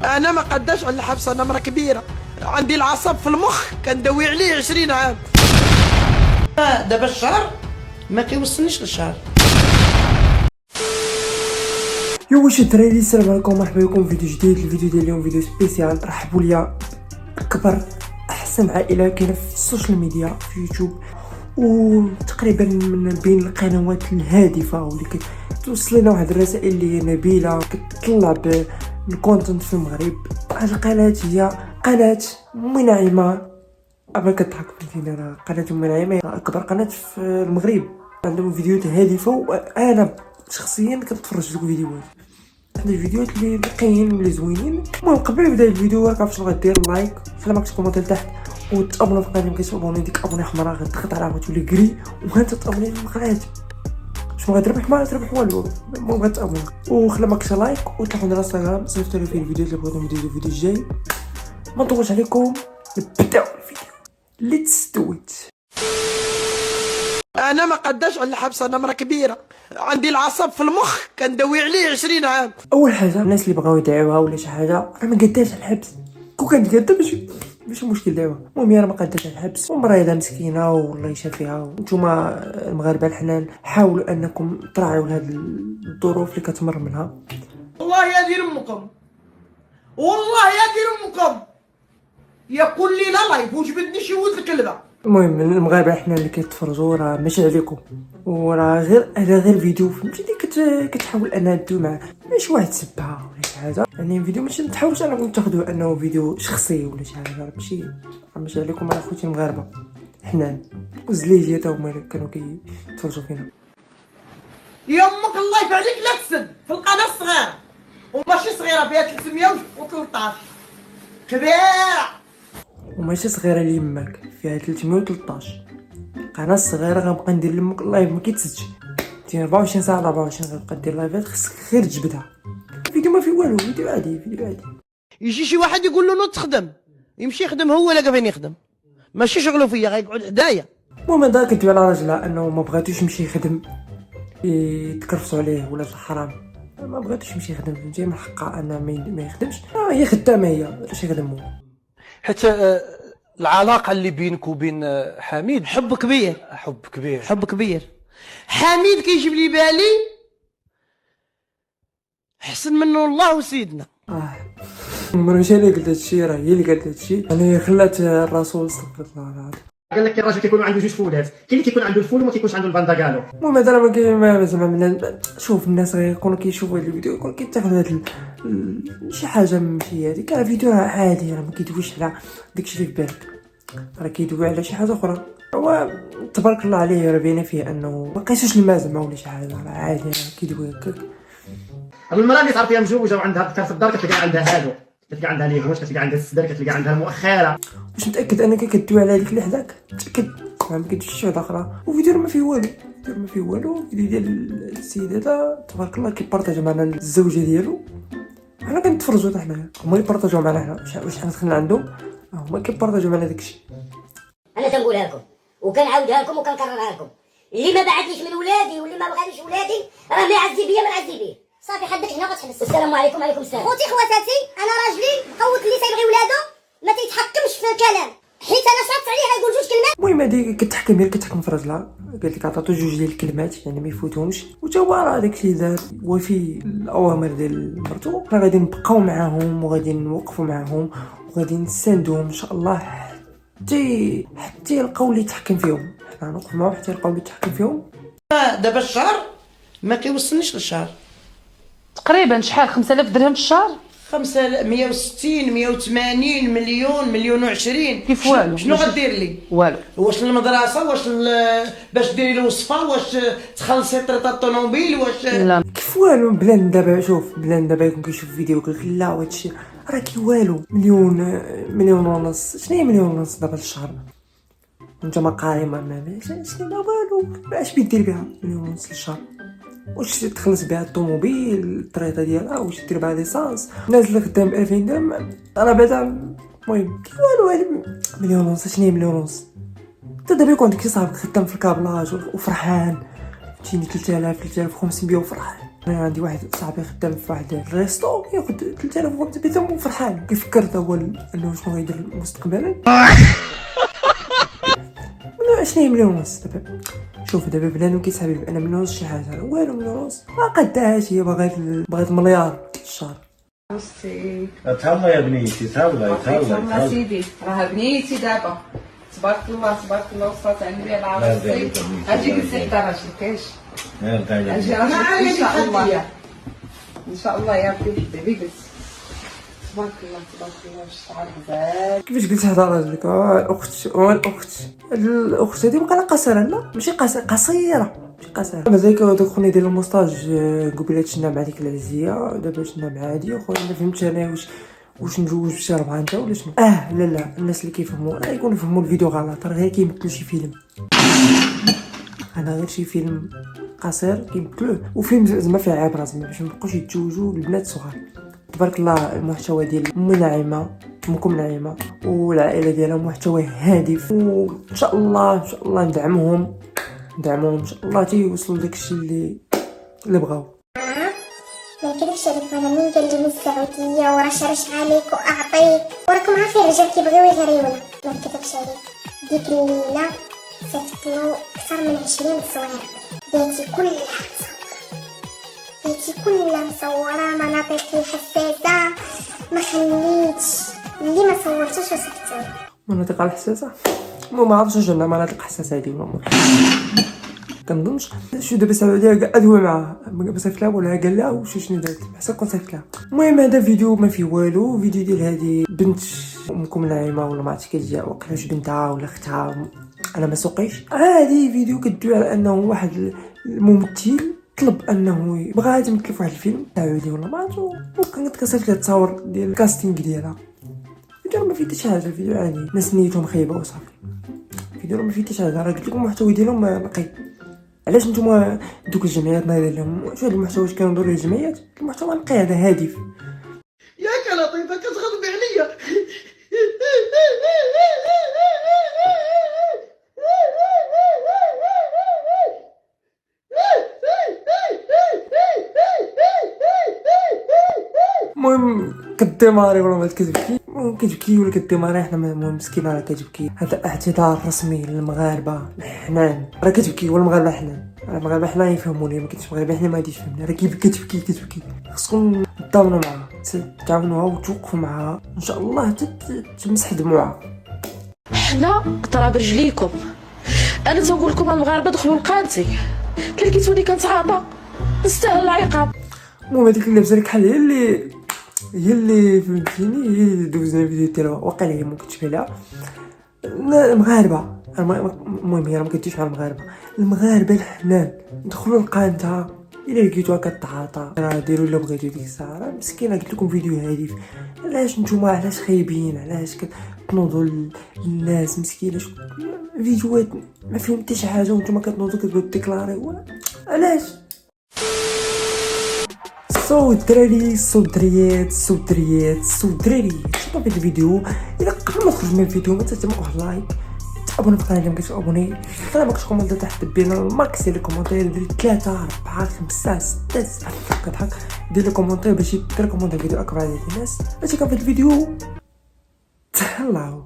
انا ما قداش على الحبس، انا مرة كبيرة عندي العصب في المخ كندوي عليه 20 عام. دابا الشهر ما كيوصلنيش للشهر. يو واش الدراري، السلام عليكم، مرحبا بكم في فيديو جديد. الفيديو ديال اليوم فيديو سبيسيال، رحبوا ليا اكبر احسن عائله كاينه في السوشيال ميديا في يوتيوب، وتقريبا من بين القنوات الهادفه واللي كتوصل لنا واحد الرسائل اللي هي نبيله، كتطلع بالكونتنت في المغرب. هاد القناه هي قناه منعمه. أبا كضحك فهمتيني، راه قناه منعمه هي اكبر قناه في المغرب، عندهم فيديوهات هادفه، وانا شخصيا كنتفرج في الفيديوهات. هاد الفيديوهات اللي نقيين واللي زوينين. المهم قبل ما نبدا الفيديو راك عارف شنو غدير، لايك، خليك تكومونتي لتحت، وتابوني في القناه. مكاينش ابوني ديك ابوني حمراء غتضغط عليها غتولي كري، وانت تابوني للقناه. شنو غتربح؟ ما غتربح والو، المهم غتابوني وخلي ماكش لايك، وتلاقوني على انستغرام صيفطوا لي فيه الفيديوهات اللي بغيتو نديرو الفيديو الجاي. ما نطولش عليكم، نبداو الفيديو. ليتس دو ات. انا ما قداش على الحبس، انا مرة كبيرة عندي العصب في المخ كندوي عليه 20 عام. اول حاجه الناس اللي بغاو يدعيوها ولا شي حاجه راه ما قداش على الحبس، كون كانت قاده ماشي مشكل دعوه. المهم راه ما قداش على الحبس، ومريضه مسكينه والله يشافيها. وانتوما المغاربه الحنان حاولوا انكم تراعيوا هذه الظروف اللي كتمر منها. والله يا دير امكم، والله يا دير امكم، يا كل ليله لايف وجبدني شي ولد الكلبه. المهم المغاربه حنا اللي كيتفرجوا راه ماشي عليكم، وراه غير هذا غير فيديو فهمتيني، كتحاول انها تدوي مع ماشي واحد سبها ولا شي حاجه. يعني فيديو ماشي متحاولش انكم تاخذوه انه فيديو شخصي ولا شي حاجه، راه ماشي عليكم. راه خوتي المغاربه حنان وزليجيه تا هما كانوا كيتفرجوا فينا. يا امك الله يبارك عليك، لا تسد في القناه الصغيره، وماشي صغيره فيها 313 كبيره. وماشي صغيره ليماك فيها 313. قناه صغيره غنبقى ندير لامك اللايف ما كيتسدش. 24 ساعه 24 غنبقى ندير لايفات، خصك غير تجبدها. فيديو ما فيه والو، فيديو عادي، فيديو عادي. يجي شي واحد يقول له نوض تخدم، يمشي يخدم هو ولا فين يخدم، ماشي شغله فيا غيقعد حدايا. المهم هذا كدوي على راجلها انه ما بغاتوش يمشي يخدم، يتكرفسوا عليه ولا الحرام، ما بغاتوش يمشي يخدم. فهمتي، من حقها انه ما يخدمش. هي خدامه، هي علاش يخدم هو؟ حتى العلاقه اللي بينك وبين حميد حب كبير، حب كبير. حب كبير. حميد كيجيب لي بالي حسن منه الله وسيدنا. ماشي انا اللي قلت هادشي، راه هي اللي قالت هادشي. يعني خلات الرسول استغفر الله العظيم. قال لك الراجل كيكون عنده جوج فولات، كاين اللي كيكون عنده الفول وما كيكونش عنده البندقالو. المهم هذا راه ما كاين ما زعما شوف الناس غيكونوا كيشوفوا هاد الفيديو يكونوا كيتاخذوا هاد شي حاجه ماشي هذيك. راه فيديو راه عادي، راه ما كيدويش على داكشي اللي في بالك، راه كيدوي على شي حاجه اخرى. هو تبارك الله عليه، راه باينه فيه انه ما قيسوش الماء زعما ولا شي حاجه، راه عادي، راه كيدوي هكاك. المراه اللي تعرفيها مزوجه وعندها الذكر في الدار كتلقى عندها هادو، كتلقى عندها اليهوش، كتلقى عندها السدر، كتلقى عندها المؤخره. واش متاكد انك كدوي على هذيك اللي حداك؟ متاكد ما كدويش شي واحده اخرى. وفيديو ما فيه والو، فيديو ما فيه والو. فيديو ديال السيد هذا تبارك الله كيبارطاجا معنا الزوجه ديالو، حنا كنتفرجوا حتى حنايا، هما يبارطاجوا معنا حنا واش حنا دخلنا عندهم، هما كيبارطاجوا معنا داكشي. انا تنقولها لكم وكنعاودها لكم وكنكررها لكم، اللي ما بعدنيش من ولادي واللي ما بغانيش ولادي راه ما يعزي بيا ما نعزي بيه. صافي حدك هنا وغتحبس. السلام عليكم. وعليكم السلام. خوتي خواتاتي، انا راجلي قوت اللي تيبغي ولادو ما تيتحكمش في الكلام، حيت انا شرطت عليه غيقول جوج كلمات. المهم هادي كتحكم، هي كتحكم في راجلها، قالت لك عطاتو جوج ديال الكلمات يعني ما يفوتهمش، وتا هو راه داكشي دار وفي الاوامر ديال مرتو. راه غادي نبقاو معاهم وغادي نوقفوا معاهم وغادي نساندوهم ان شاء الله حتى يلقاو اللي يتحكم فيهم. حنا نوقفوا معاهم حتى يلقاو اللي يتحكم فيهم. دابا الشهر ما كيوصلنيش للشهر، تقريبا شحال؟ 5000 درهم في الشهر؟ 160 180 مليون، مليون وعشرين. كيف والو؟ شنو غدير لي؟ والو. واش للمدرسه، واش باش ديري له وصفه، واش تخلصي طريطه الطوموبيل، واش لا كيف والو؟ بلان دابا شوف، بلان دابا يكون كيشوف فيديو يقول لك لا وهادشي راه كي والو. مليون ونص. شنو هي مليون ونص دابا للشهر؟ انت ما قاري ما شنو والو. اش بيدير بها مليون ونص للشهر؟ واش تخلص بها الطوموبيل الطريطه ديالها، واش دير بها ليسانس، نازله خدام 2000 درهم راه بعدا. المهم كي والو هاد مليون ونص. شنو هي مليون ونص؟ انت دابا يكون عندك شي صاحب خدام في الكابلاج وفرحان، فهمتيني، 3000 3500 وفرحان. انا عندي واحد صاحبي خدام في واحد الريستو ياخذ 3500 درهم وفرحان كيفكر تا هو انه شنو غيدير مستقبلا. 20 مليون ونص دابا. شوف دابا بنادم كيسحب بان مليون ونص شي حاجه والو مليون ونص ما قداش، هي بغات مليار في الشهر. تهلا يا بنيتي، تهلا تهلا سيدي، راه بنيتي دابا تبارك الله تبارك الله وصلت على النبي العربي. اجي قلت لك راجل كاش اجي راجل ان شاء الله ان شاء الله يا ربي حبيبي قلت تبارك الله تبارك الله الشعر غزال. كيفاش قلت هذا راجلك؟ الاخت هذه بقى قصيره، لا ماشي قصيره ماشي قصيره. مازال دوك خونا يديروا المونتاج قبيله شنا مع ديك العزيه، دابا شنا مع هادي خويا. ما فهمتش انا واش نجوج بشي ربعه انت ولا شنو. لا الناس اللي كيفهموا يكونوا فهموا الفيديو غلط، راه غير كيمثلوا شي فيلم. انا غير شي فيلم قصير كيمثلوه وفيلم زعما فيه عبره، زعما باش مابقاوش يتزوجوا البنات صغار. تبارك الله المحتوى ديال امكم نعيمه والعائله ديالها محتوى هادف، وان شاء الله ندعمهم ان شاء الله تيوصلوا داكشي اللي بغاو. ما نكذبش عليك، انا منين كنجي من السعوديه ورشرش عليك واعطيك، وراكم عارفين الرجال كيبغيو يغريونا. ما نكذبش عليك، ديك الليله صيفطلو اكثر من 20 تصوير، بيتي كلها مصوره مناطق حساسه، ما خليتش اللي ما صورتوش وسكتو. مناطق الحساسه ما عرفتش واش عندنا مناطق حساسه هادي ولا ما كنظنش. شو دابا السعوديه قاعد هو معاها بصيفط لها ولا قال لها وشي شنو دارت حسن كون صيفط لها. المهم هذا فيديو ما فيه والو، فيديو ديال هذه بنت امكم نعيمه ولا ما عرفتش كتجي وقيلا واش بنتها ولا اختها، انا ما سوقيش. هذه فيديو كتدوي على انه واحد الممثل طلب انه بغا تمثل في واحد الفيلم سعودي ولا ما عرفتش، وكانت كتصيفط لها التصاور ديال الكاستينغ ديالها. الفيديو ما فيه حتى شي حاجه، الفيديو عادي، ناس نيتهم خايبه وصافي. الفيديو ما فيه حتى شي حاجه، راه قلت لكم المحتوى ديالهم نقي. علاش نتوما دوك الجمعيات نايضين لهم شو هاد المحتوى واش كانوا نديروا للجمعيات؟ المحتوى نقي هذا هادف. ياك لطيفه كتغضبي عليا. المهم كديماري ولا ما كتبكي، كتبكي ولا كديماري، حنا المهم مسكينه راه كتبكي. هذا اعتذار رسمي للمغاربه الحنان، راه كتبكي والمغاربه حنان، المغاربه حنان يفهموني، ما كنتش مغاربه حنا ما غاديش يفهمني، راه كتبكي. خصكم تضامنوا معاها، تعاونوها وتوقفوا معاها ان شاء الله تمسح دموعها. حنا قطره برجليكم. انا تنقول لكم المغاربه دخلوا لقانتي، لقيتوني كنتعاطى نستاهل العقاب. المهم هذيك اللي لابسه لك حل هي اللي فهمتيني، هي اللي دوزنا فيديو ديالها واقيلا هي ممكن تشبه لها. المغاربه المهم هي ما كتجيش مع المغاربه الحنان، دخلوا لقانتها الا لقيتوها كتعاطى، راه ديروا اللي بغيتو ديك الساعه. راه مسكينه قلت لكم فيديو هادف، علاش نتوما علاش خايبين، علاش كتنوضوا للناس مسكينه؟ فيديوهات ما فيهم حتى شي حاجه وانتوما كتنوضوا كتبغيو ديكلاريو، علاش؟ صوت دراري شوفوا في الفيديو. الا قبل ما تخرج من الفيديو ما تنساوش واحد لايك، ابوني في القناه اللي مكنتش ابوني، خلي ماكش كومونتي تحت بين الماكس ديال الكومونتير، دير 3 4 5 6 7 كضحك، دير لي كومونتير باش يدير كومونتي الفيديو اكبر عدد الناس. هادشي كان في الفيديو، تهلاو.